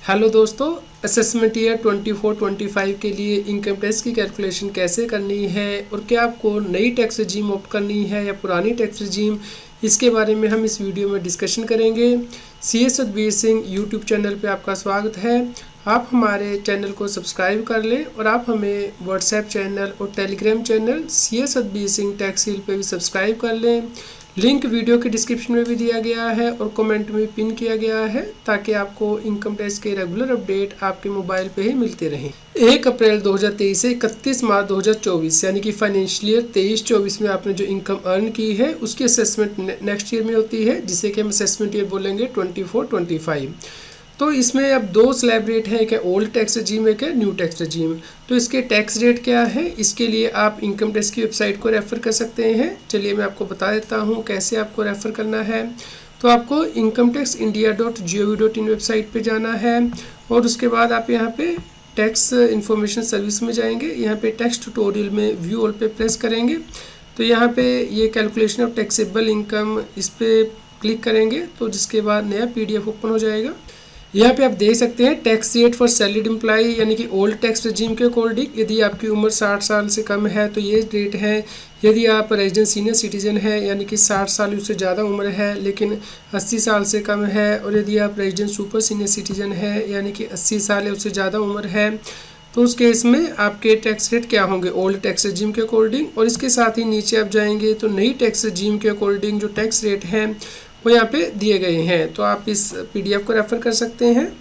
Hello दोस्तों, assessment year 24-25 के लिए इनकम टैक्स की कैलकुलेशन कैसे करनी है और क्या आपको नई टैक्स रजीम ऑप्ट करनी है या पुरानी टैक्स रजीम, इसके बारे में हम इस वीडियो में डिस्कशन करेंगे। CS Satbir Singh YouTube channel पे आपका स्वागत है। आप हमारे चैनल को सब्सक्राइब कर लें और आप हमें व्हाट्सएप चैनल और Telegram channel CS Satbir Singh tax heal पे भी सब्सक्राइब कर लें। लिंक वीडियो के डिस्क्रिप्शन में भी दिया गया है और कमेंट में पिन किया गया है ताकि आपको इनकम टैक्स के रेगुलर अपडेट आपके मोबाइल पे ही मिलते रहें। 1 अप्रैल 2023 से 31 मार्च 2024 यानी कि फाइनेंशियल ईयर 23-24 में आपने जो इनकम अर्न की है उसकी असेसमेंट नेक्स्ट ईयर में होती है, जिसे कि हम असेसमेंट ईयर बोलेंगे 24-25। तो इसमें अब दो स्लैब रेट है, एक है ओल्ड टैक्स रजीम, एक है न्यू टैक्स रजीम। तो इसके टैक्स रेट क्या है, इसके लिए आप इनकम टैक्स की वेबसाइट को रेफ़र कर सकते हैं। चलिए मैं आपको बता देता हूँ कैसे आपको रेफ़र करना है। तो आपको incometaxindia.gov.in वेबसाइट पे जाना है और उसके बाद आप यहाँ पे टैक्स इंफॉर्मेशन सर्विस में जाएंगे। यहाँ पे टैक्स ट्यूटोरियल में व्यू ऑल पे प्रेस करेंगे तो यहाँ पे ये कैलकुलेशन ऑफ टैक्सेबल इनकम, इस पर क्लिक करेंगे तो जिसके बाद नया PDF ओपन हो जाएगा। यहाँ पे आप देख सकते हैं tax rate for salaried employee यानी कि ओल्ड टैक्स रजीम के अकॉर्डिंग यदि आपकी उम्र 60 साल से कम है तो ये रेट है। यदि आप रेजिडेंट सीनियर सिटीजन है यानी कि 60 साल उससे ज़्यादा उम्र है लेकिन 80 साल से कम है, और यदि आप रेजिडेंट सुपर सीनियर सिटीजन है यानी कि 80 साल है उससे ज़्यादा उम्र है, तो उस केस में आपके टैक्स रेट क्या होंगे ओल्ड टैक्स रजीम के अकॉर्डिंग। और इसके साथ ही नीचे आप जाएंगे तो नई टैक्स रजीम के अकॉर्डिंग जो टैक्स रेट हैं वो यहाँ पे दिए गए हैं। तो आप इस PDF को रेफ़र कर सकते हैं।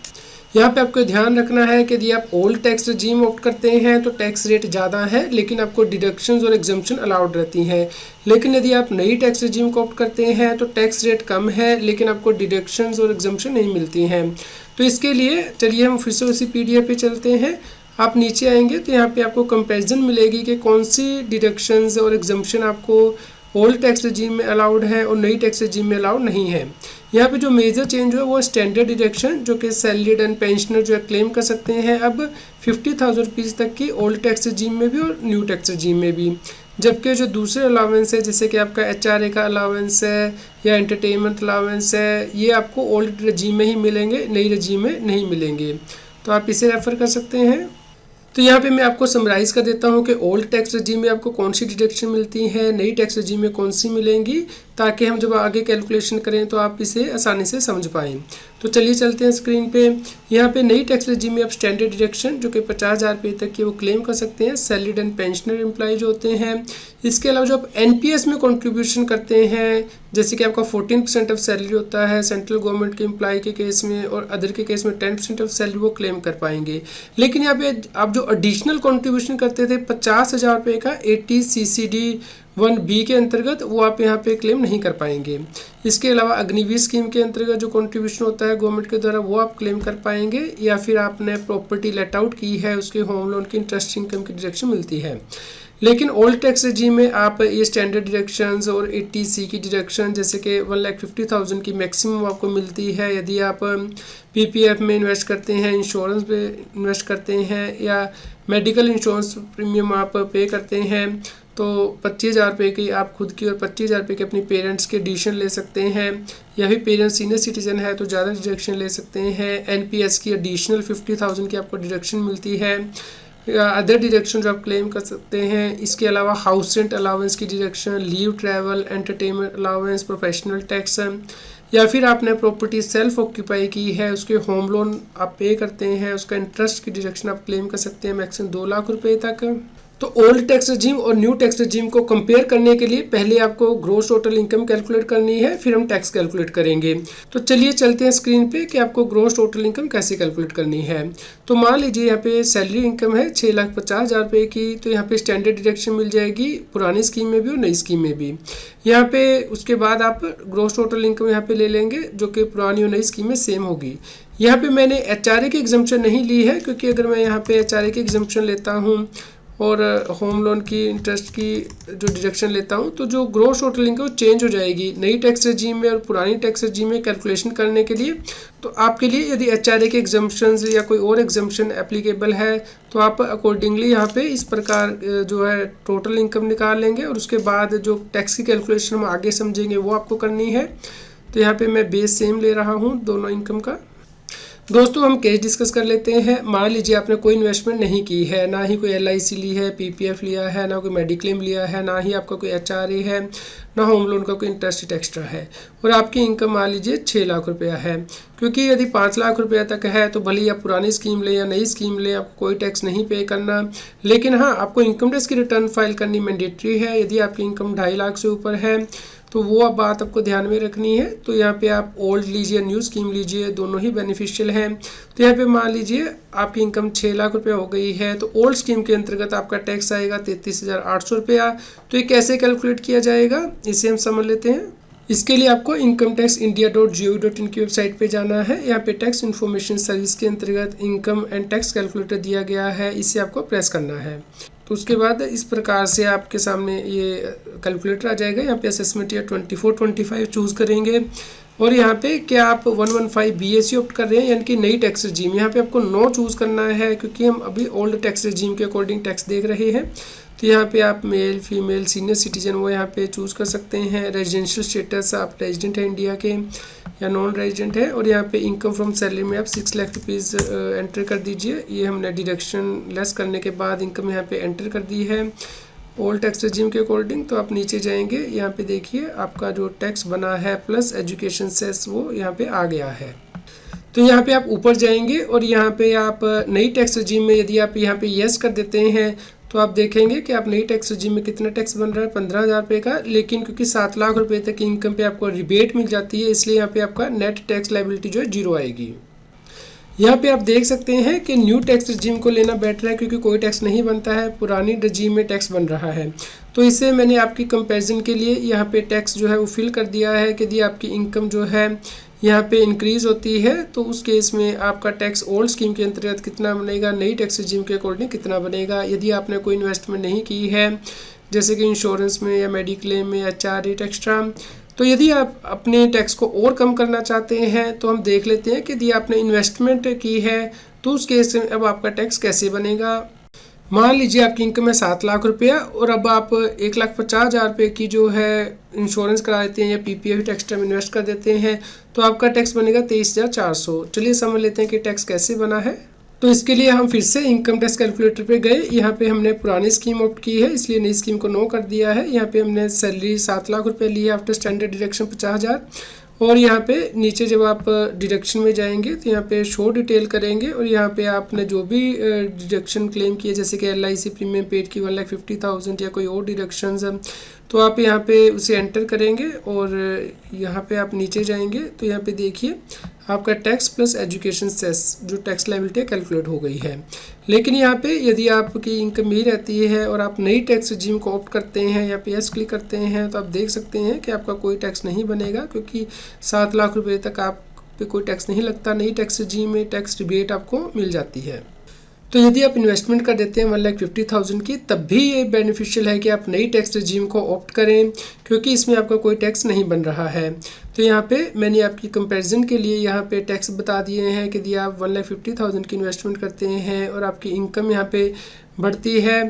यहाँ पे आपको ध्यान रखना है कि यदि आप ओल्ड टैक्स रजीम ऑप्ट करते हैं तो टैक्स रेट ज़्यादा है लेकिन आपको डिडक्शंस और एग्जम्पशन अलाउड रहती हैं। लेकिन यदि आप नई टैक्स रजीम को ऑप्ट करते हैं तो टैक्स रेट कम है लेकिन आपको डिडक्शंस और एग्जम्पशन नहीं मिलती हैं। तो इसके लिए चलिए हम फिर से उसी PDF पे चलते हैं। आप नीचे आएंगे तो यहाँ पे आपको कंपैरिजन मिलेगी कि कौन सी डिडक्शंस और एग्जम्पशन आपको ओल्ड टैक्स रजीम में अलाउड है और नई टैक्स रजीम में अलाउड नहीं है। यहाँ पे जो मेजर चेंज हुआ वो स्टैंडर्ड डिडक्शन जो कि सैलरीड एंड पेंशनर जो है क्लेम कर सकते हैं अब 50,000 रुपीज़ तक की ओल्ड टैक्स रजीम में भी और न्यू टैक्स रजीम में भी। जबकि जो दूसरे अलावेंस है जैसे कि आपका HRA का अलावेंस है या एंटरटेनमेंट अलावेंस है, ये आपको ओल्ड रजीम में ही मिलेंगे, नई रजीम में नहीं मिलेंगे। तो आप इसे रेफ़र कर सकते हैं। तो यहाँ पे मैं आपको समराइज़ कर देता हूँ कि ओल्ड टैक्स रजीम में आपको कौन सी डिडक्शन मिलती है, नई टैक्स रजीम में कौन सी मिलेंगी, ताकि हम जब आगे कैलकुलेशन करें तो आप इसे आसानी से समझ पाएँ। तो चलिए चलते हैं स्क्रीन पे। यहाँ पे नई टैक्स रजीम में आप स्टैंडर्ड डिडक्शन जो कि 50,000 रुपये तक की वो क्लेम कर सकते हैं सैलरीड एंड पेंशनर एम्प्लॉय जो होते हैं। इसके अलावा जो आप NPS में कंट्रीब्यूशन करते हैं जैसे कि आपका 14% ऑफ सैलरी होता है सेंट्रल गवर्नमेंट के एम्प्लॉय के केस में और अदर के केस में 10% ऑफ सैलरी वो क्लेम कर पाएंगे। लेकिन यहाँ पे आप जो एडिशनल कंट्रीब्यूशन करते थे 50,000 रुपये का 80 CCD 1B के अंतर्गत, वो आप यहाँ पे क्लेम नहीं कर पाएंगे। इसके अलावा अग्निवीर स्कीम के अंतर्गत जो कंट्रीब्यूशन होता है गवर्नमेंट के द्वारा वो आप क्लेम कर पाएंगे, या फिर आपने प्रॉपर्टी लेट आउट की है उसके होम लोन की इंटरेस्ट इनकम की डिडक्शन मिलती है। लेकिन ओल्ड टैक्स रजीम में आप ये स्टैंडर्ड डिडक्शंस और 80C की डिडक्शन जैसे कि 1,50,000 की मैक्सिमम आपको मिलती है यदि आप PPF में इन्वेस्ट करते हैं, इंश्योरेंस पे इन्वेस्ट करते हैं या मेडिकल इंश्योरेंस प्रीमियम आप पे करते हैं तो 25,000 रुपये की आप खुद की और 25,000 रुपये के अपनी पेरेंट्स के डिडक्शन ले सकते हैं, या फिर पेरेंट्स सीनियर सिटीजन है तो ज़्यादा डिडक्शन ले सकते हैं। NPS की एडिशनल 50,000 की आपको डिडक्शन मिलती है, अदर डिडक्शन जो आप क्लेम कर सकते हैं। इसके अलावा हाउस रेंट अलाउंस की deduction, leave travel, entertainment allowance, professional tax, या फिर आपने प्रॉपर्टी सेल्फ ऑक्यूपाई की है उसके होम लोन आप पे करते हैं उसका इंटरेस्ट की डिडक्शन आप क्लेम कर सकते हैं मैक्सिमम 2 लाख रुपए तक। तो ओल्ड टैक्स रजीम और न्यू टैक्स रजीम को कंपेयर करने के लिए पहले आपको ग्रॉस टोटल इनकम कैलकुलेट करनी है, फिर हम टैक्स कैलकुलेट करेंगे। तो चलिए चलते हैं स्क्रीन पे कि आपको ग्रॉस टोटल इनकम कैसे कैलकुलेट करनी है। तो मान लीजिए यहाँ पे सैलरी इनकम है 6,50,000 रुपये की, तो यहाँ पे स्टैंडर्ड डिडक्शन मिल जाएगी पुरानी स्कीम में भी और नई स्कीम में भी। यहाँ पे उसके बाद आप ग्रॉस टोटल इनकम यहाँ पे ले लेंगे जो कि पुरानी और नई स्कीम में सेम होगी। यहाँ पे मैंने HRA की एग्जम्पशन नहीं ली है क्योंकि अगर मैं यहाँ पे HRA की एग्जम्पशन लेता हूँ और होम लोन की इंटरेस्ट की जो डिडक्शन लेता हूँ तो जो ग्रॉस टोटल इनकम वो चेंज हो जाएगी नई टैक्स रजीम में और पुरानी टैक्स रजीम में कैलकुलेशन करने के लिए। तो आपके लिए यदि HRA के एग्जम्पशंस या कोई और एग्जम्पशन एप्लीकेबल है तो आप अकॉर्डिंगली यहाँ पे इस प्रकार जो है टोटल इनकम निकाल लेंगे और उसके बाद जो टैक्स की कैलकुलेशन हम आगे समझेंगे वो आपको करनी है। तो यहाँ पे मैं बेस सेम ले रहा हूँ दोनों इनकम का। दोस्तों हम केस डिस्कस कर लेते हैं। मान लीजिए आपने कोई इन्वेस्टमेंट नहीं की है, ना ही कोई LIC ली है, PPF लिया है, ना कोई मेडिक्लेम लिया है, ना ही आपका कोई HRA है, ना होम लोन का कोई इंटरेस्ट एक्स्ट्रा है, और आपकी इनकम मान लीजिए 6 लाख रुपया है। क्योंकि यदि 5 लाख रुपया तक है तो भले ही आप पुरानी स्कीम लें या नई स्कीम लें, आपको कोई टैक्स नहीं पे करना। लेकिन हाँ, आपको इनकम टैक्स की रिटर्न फाइल करनी मैंडेटरी है। यदि आपकी इनकम 2.5 लाख से ऊपर है तो वो बात आपको ध्यान में रखनी है। तो यहाँ पे आप ओल्ड लीजिए, न्यू स्कीम लीजिए, दोनों ही बेनिफिशियल हैं। तो यहाँ पे मान लीजिए आपकी इनकम 6 लाख रुपया हो गई है, तो ओल्ड स्कीम के अंतर्गत आपका टैक्स आएगा 33,800 रुपया। तो ये कैसे कैलकुलेट किया जाएगा, इसे हम समझ लेते हैं। इसके लिए आपको incometaxindia.gov.in की वेबसाइट पे जाना है। यहाँ पे टैक्स इन्फॉर्मेशन सर्विस के अंतर्गत इनकम एंड टैक्स कैलकुलेटर दिया गया है, इसे आपको प्रेस करना है। तो उसके बाद इस प्रकार से आपके सामने ये कैलकुलेटर आ जाएगा। यहाँ पे असेसमेंट ईयर 24-25 चूज़ करेंगे, और यहाँ पे क्या आप 115 BAC ऑप्ट कर रहे हैं, यानी कि नई टैक्स रजीम। यहाँ पे आपको नो चूज़ करना है, क्योंकि हम अभी ओल्ड टैक्स रजीम के अकॉर्डिंग टैक्स देख रहे हैं। तो यहाँ पे आप मेल, फीमेल, सीनियर सिटीजन वो यहाँ पे चूज़ कर सकते हैं। रेजिडेंशियल स्टेटस, आप रेजिडेंट हैं इंडिया के या नॉन रेजिडेंट है, और यहाँ पे इनकम फ्रॉम सैलरी में आप 6 लाख रुपीज़ एंटर कर दीजिए। ये हमने डिडक्शन लेस करने के बाद इनकम यहाँ पे एंटर कर दी है ओल्ड टैक्स रजीम के अकॉर्डिंग। तो आप नीचे जाएंगे, यहाँ पे देखिए आपका जो टैक्स बना है प्लस एजुकेशन सेस वो यहाँ पे आ गया है। तो यहाँ पे आप ऊपर जाएंगे और यहाँ पे आप नई टैक्स रजीम में यदि आप यहाँ पे येस कर देते हैं तो आप देखेंगे कि आप नई टैक्स रजीम में कितना टैक्स बन रहा है, 15,000 रुपये का। लेकिन क्योंकि 7 लाख रुपये तक की इनकम पे आपको रिबेट मिल जाती है, इसलिए यहाँ पे आपका नेट टैक्स लायबिलिटी जो है 0 आएगी। यहाँ पे आप देख सकते हैं कि न्यू टैक्स रजीम को लेना बेटर है, क्योंकि कोई टैक्स नहीं बनता है, पुरानी रजीम में टैक्स बन रहा है। तो इससे मैंने आपकी कंपैरिजन के लिए यहाँ पे टैक्स जो है वो फिल कर दिया है कि यदि आपकी इनकम जो है यहाँ पे इंक्रीज़ होती है तो उस केस में आपका टैक्स ओल्ड स्कीम के अंतर्गत कितना बनेगा, नई टैक्स रजीम के अकॉर्डिंग कितना बनेगा। यदि आपने कोई इन्वेस्टमेंट नहीं की है, जैसे कि इंश्योरेंस में या मेडिक्लेम में या HRA एक्स्ट्रा, तो यदि आप अपने टैक्स को और कम करना चाहते हैं तो हम देख लेते हैं कि यदि आपने इन्वेस्टमेंट की है तो उस केस में अब आपका टैक्स कैसे बनेगा। मान लीजिए आपकी इनकम है 7 लाख रुपया, और अब आप 1,50,000 रुपये की जो है इंश्योरेंस करा देते हैं या PPF एक्स्ट्रा में इन्वेस्ट कर देते हैं, तो आपका टैक्स बनेगा 23,400। चलिए समझ लेते हैं कि टैक्स कैसे बना है। तो इसके लिए हम फिर से इनकम टैक्स कैलकुलेटर पे गए। यहाँ पे हमने पुरानी स्कीम ऑप्ट की है, इसलिए नई स्कीम को नो कर दिया है। यहाँ पे हमने सैलरी 7 लाख रुपये ली है आफ्टर स्टैंडर्ड डिडक्शन 50,000, और यहाँ पे नीचे जब आप डिडक्शन में जाएंगे तो यहाँ पे शो डिटेल करेंगे, और यहाँ पे आपने जो भी डिडक्शन क्लेम किए, जैसे कि LIC प्रीमियम पेड की 1,50,000 या कोई और डिडक्शंस, तो आप यहाँ पे उसे एंटर करेंगे और यहाँ पे आप नीचे जाएंगे तो यहाँ पे देखिए आपका टैक्स प्लस एजुकेशन सेस जो टैक्स लायबिलिटी कैलकुलेट हो गई है। लेकिन यहाँ पे यदि आपकी इनकम ही रहती है और आप नई टैक्स रजीम को ऑप्ट करते हैं या PS क्लिक करते हैं, तो आप देख सकते हैं कि आपका कोई टैक्स नहीं बनेगा, क्योंकि 7 लाख रुपये तक आप पे कोई टैक्स नहीं लगता। नई टैक्स रजीम में टैक्स रिबेट आपको मिल जाती है। तो यदि आप इन्वेस्टमेंट कर देते हैं 1,50,000 की, तब भी ये बेनिफिशियल है कि आप नई टैक्स रजीम को ऑप्ट करें, क्योंकि इसमें आपका कोई टैक्स नहीं बन रहा है। तो यहाँ पे मैंने आपकी कंपैरिजन के लिए यहाँ पे टैक्स बता दिए हैं कि यदि आप 1,50,000 की इन्वेस्टमेंट करते हैं और आपकी इनकम यहाँ पे बढ़ती है,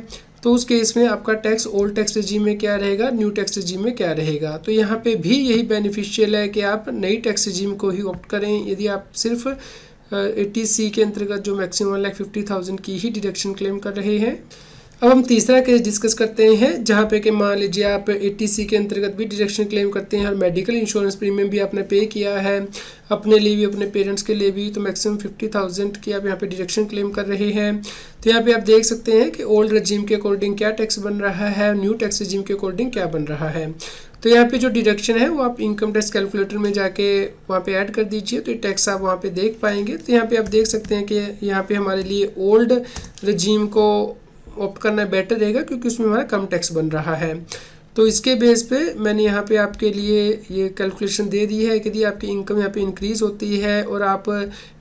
तो उस केस में आपका टैक्स ओल्ड टैक्स रजीम में क्या रहेगा, न्यू टैक्स रजीम में क्या रहेगा। तो यहाँ पे भी यही बेनिफिशियल है कि आप नई टैक्स रजीम को ही ऑप्ट करें, यदि आप सिर्फ 80C के अंतर्गत जो मैक्सिमम 1,50,000 की ही डिडक्शन क्लेम कर रहे हैं। अब हम तीसरा केस डिस्कस करते हैं, जहाँ पे कि मान लीजिए आप 80C के अंतर्गत भी डिडक्शन क्लेम करते हैं और मेडिकल इंश्योरेंस प्रीमियम भी आपने पे किया है, अपने लिए भी अपने पेरेंट्स के लिए भी, तो मैक्सिमम 50,000 की आप यहाँ पे डिडक्शन क्लेम कर रहे हैं। तो यहाँ पे आप देख सकते हैं कि ओल्ड रजीम के अकॉर्डिंग क्या टैक्स बन रहा है, न्यू टैक्स रजीम के अकॉर्डिंग क्या बन रहा है। तो यहाँ पे जो डिडक्शन है वो आप इनकम टैक्स कैलकुलेटर में जाके वहाँ पे ऐड कर दीजिए, तो टैक्स आप वहाँ पे देख पाएंगे। तो यहाँ पे आप देख सकते हैं कि यहाँ पे हमारे लिए ओल्ड रजीम को ऑप्ट करना बेटर रहेगा, क्योंकि उसमें हमारा कम टैक्स बन रहा है। तो इसके बेस पे मैंने यहाँ पे आपके लिए ये कैलकुलेशन दे दी है कि यदि आपकी इनकम यहाँ पे इंक्रीज़ होती है और आप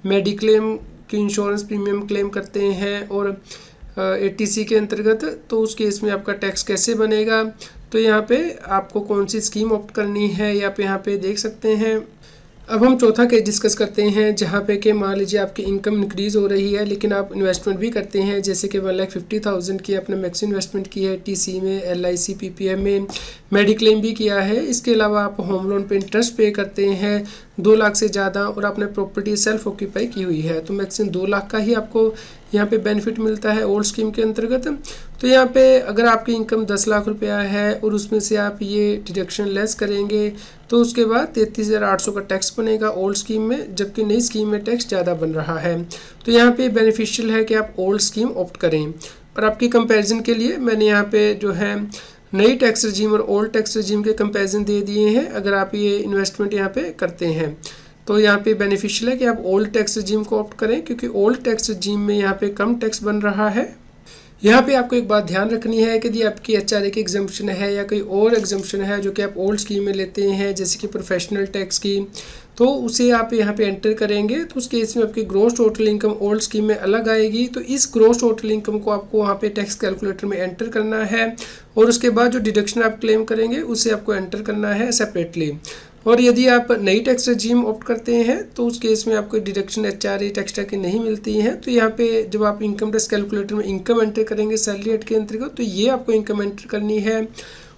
मेडिक्लेम की इंश्योरेंस प्रीमियम क्लेम करते हैं और 80C के अंतर्गत, तो उस केस में आपका टैक्स कैसे बनेगा। तो यहाँ पे आपको कौन सी स्कीम ऑप्ट करनी है ये आप यहाँ पे देख सकते हैं। अब हम चौथा केस डिस्कस करते हैं, जहाँ पे कि मान लीजिए आपकी इनकम इंक्रीज़ हो रही है लेकिन आप इन्वेस्टमेंट भी करते हैं, जैसे कि 1,50,000 की आपने मैक्स इन्वेस्टमेंट की है, TC में, LIC PPF में, मेडिक्लेम भी किया है। इसके अलावा आप होम लोन पे इंटरेस्ट पे करते हैं, 2 लाख से ज़्यादा और आपने प्रॉपर्टी सेल्फ ऑक्यूपाई की हुई है तो मैक्सिमम 2 लाख का ही आपको यहाँ पे बेनिफिट मिलता है ओल्ड स्कीम के अंतर्गत। तो यहाँ पे अगर आपकी इनकम 10 लाख रुपया है और उसमें से आप ये डिडक्शन लेस करेंगे तो उसके बाद 33,800 का टैक्स बनेगा ओल्ड स्कीम में, जबकि नई स्कीम में टैक्स ज़्यादा बन रहा है। तो यहाँ पे बेनिफिशियल है कि आप ओल्ड स्कीम ऑप्ट करें। और आपकी कंपैरिजन के लिए मैंने यहाँ पे जो है नई टैक्स रजीम और ओल्ड टैक्स रजीम के कंपैरिजन दे दिए हैं अगर आप ये इन्वेस्टमेंट यहाँ पे करते हैं। तो यहाँ पे बेनिफिशियल है कि आप ओल्ड टैक्स रजीम को ऑप्ट करें क्योंकि ओल्ड टैक्स रजीम में यहाँ पे कम टैक्स बन रहा है। यहाँ पे आपको एक बात ध्यान रखनी है कि यदि आपकी HRA की एग्जम्पशन है या कोई और एग्जम्पशन है जो कि आप ओल्ड स्कीम में लेते हैं जैसे कि प्रोफेशनल टैक्स की, तो उसे आप यहाँ पे एंटर करेंगे तो उस केस में आपकी gross total income old scheme में अलग आएगी। तो इस ग्रॉस टोटल इनकम को आपको वहाँ पे टैक्स कैलकुलेटर में एंटर करना है और उसके बाद जो डिडक्शन आप क्लेम करेंगे उसे आपको एंटर करना है सेपरेटली। और यदि आप नई टैक्स रजीम ऑप्ट करते हैं तो उस केस में आपको डिडक्शन HRA टैक्स की नहीं मिलती है। तो यहाँ पे जब आप इनकम टैक्स कैलकुलेटर में इनकम एंटर करेंगे सैलरी एड के अंतर्गत तो ये आपको इनकम एंटर करनी है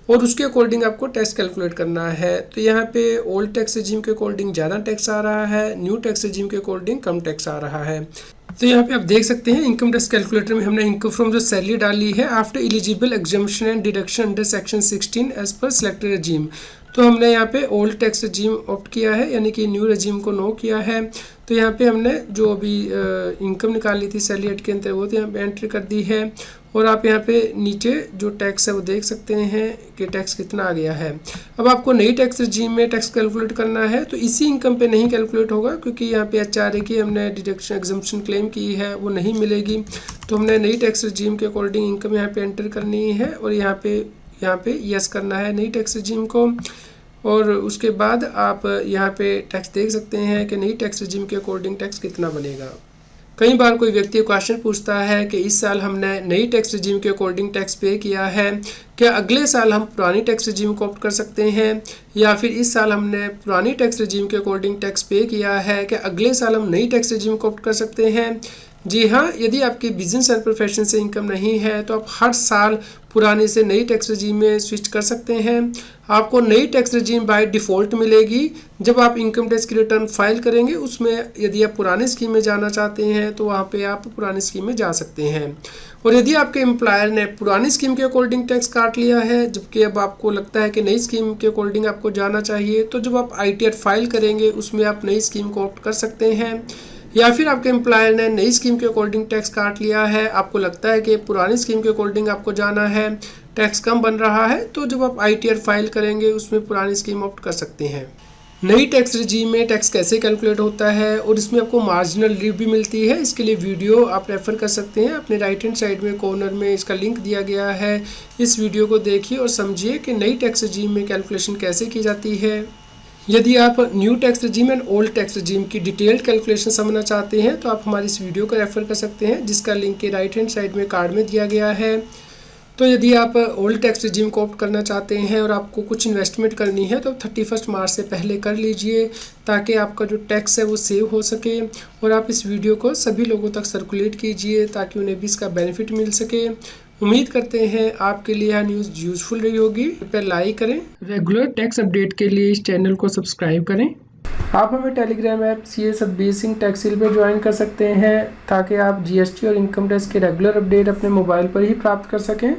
और उसके अकॉर्डिंग आपको टैक्स कैलकुलेट करना है। तो यहाँ पे ओल्ड टैक्स रजीम के अकॉर्डिंग ज़्यादा टैक्स आ रहा है, न्यू टैक्स रजीम के अकॉर्डिंग कम टैक्स आ रहा है। तो यहाँ पे आप देख सकते हैं इनकम टैक्स कैलकुलेटर में हमने इनकम फ्रॉम जो सैलरी डाली है after eligible exemption and deduction under section 16 as per selected regime. तो हमने यहाँ पे ओल्ड टैक्स रजीम ऑप्ट किया है यानी कि न्यू रजीम को नो किया है। तो यहाँ पे हमने जो अभी इनकम निकाली थी सैलरी एड के अंतर्गत वो यहाँ पे एंट्री कर दी है और आप यहाँ पे नीचे जो टैक्स है वो देख सकते हैं कि टैक्स कितना आ गया है। अब आपको नई टैक्स रजीम में टैक्स कैलकुलेट करना है तो इसी इनकम पे नहीं कैलकुलेट होगा क्योंकि यहाँ पे HRA की हमने डिडक्शन एग्जम्पशन क्लेम की है वो नहीं मिलेगी। तो हमने नई टैक्स रजीम के अकॉर्डिंग इनकम यहाँ पे एंटर करनी है और यहाँ पे यस करना है नई टैक्स रजीम को। और उसके बाद आप यहाँ पे टैक्स देख सकते हैं कि नई टैक्स रजीम के अकॉर्डिंग टैक्स कितना बनेगा। कई बार कोई व्यक्ति क्वेश्चन पूछता है कि इस साल हमने नई टैक्स रजीम के अकॉर्डिंग टैक्स पे किया है, क्या अगले साल हम पुरानी टैक्स रजीम को ऑप्ट कर सकते हैं, या फिर इस साल हमने पुरानी टैक्स रजीम के अकॉर्डिंग टैक्स पे किया है क्या अगले साल हम नई टैक्स रजीम को ऑप्ट कर सकते हैं। जी हाँ, यदि आपकी बिजनेस एंड प्रोफेशन से इनकम नहीं है तो आप हर साल पुराने से नई टैक्स रजीम में स्विच कर सकते हैं। आपको नई टैक्स रजीम बाय डिफ़ॉल्ट मिलेगी जब आप इनकम टैक्स की रिटर्न फाइल करेंगे। उसमें यदि आप पुरानी स्कीम में जाना चाहते हैं तो वहाँ पे आप पुरानी स्कीम में जा सकते हैं। और यदि आपके एम्प्लॉयर ने पुरानी स्कीम के अकॉर्डिंग टैक्स काट लिया है जबकि अब आपको लगता है कि नई स्कीम के अकॉर्डिंग आपको जाना चाहिए, तो जब आप ITR फाइल करेंगे उसमें आप नई स्कीम को ऑप्ट कर सकते हैं। या फिर आपके एम्प्लॉयर ने नई स्कीम के अकॉर्डिंग टैक्स काट लिया है, आपको लगता है कि पुरानी स्कीम के अकॉर्डिंग आपको जाना है, टैक्स कम बन रहा है, तो जब आप ITR फाइल करेंगे उसमें पुरानी स्कीम ऑप्ट कर सकते हैं। नई टैक्स रजीम में टैक्स कैसे कैलकुलेट होता है और इसमें आपको मार्जिनल रिलीफ भी मिलती है, इसके लिए वीडियो आप रेफ़र कर सकते हैं। अपने राइट हैंड साइड में कॉर्नर में इसका लिंक दिया गया है। इस वीडियो को देखिए और समझिए कि नई टैक्स रजीम में कैलकुलेशन कैसे की जाती है। यदि आप new tax रजीम and old tax रजीम की डिटेल्ड कैलकुलेशन समझना चाहते हैं तो आप हमारी इस वीडियो को रेफ़र कर सकते हैं जिसका लिंक के राइट हैंड साइड में कार्ड में दिया गया है। तो यदि आप ओल्ड टैक्स रजीम को ऑप्ट करना चाहते हैं और आपको कुछ इन्वेस्टमेंट करनी है तो 31 मार्च से पहले कर लीजिए ताकि आपका जो टैक्स है वो सेव हो सके। और आप इस वीडियो को सभी लोगों तक सर्कुलेट कीजिए ताकि उन्हें भी इसका बेनिफिट मिल सके। उम्मीद करते हैं आपके लिए यह न्यूज़ यूज़फुल रही होगी। कृपया लाइक करें। रेगुलर टैक्स अपडेट के लिए इस चैनल को सब्सक्राइब करें। आप हमें Telegram app CS basin tax seal पर ज्वाइन कर सकते हैं ताकि आप GST और इनकम टैक्स के रेगुलर अपडेट अपने मोबाइल पर ही प्राप्त कर सकें।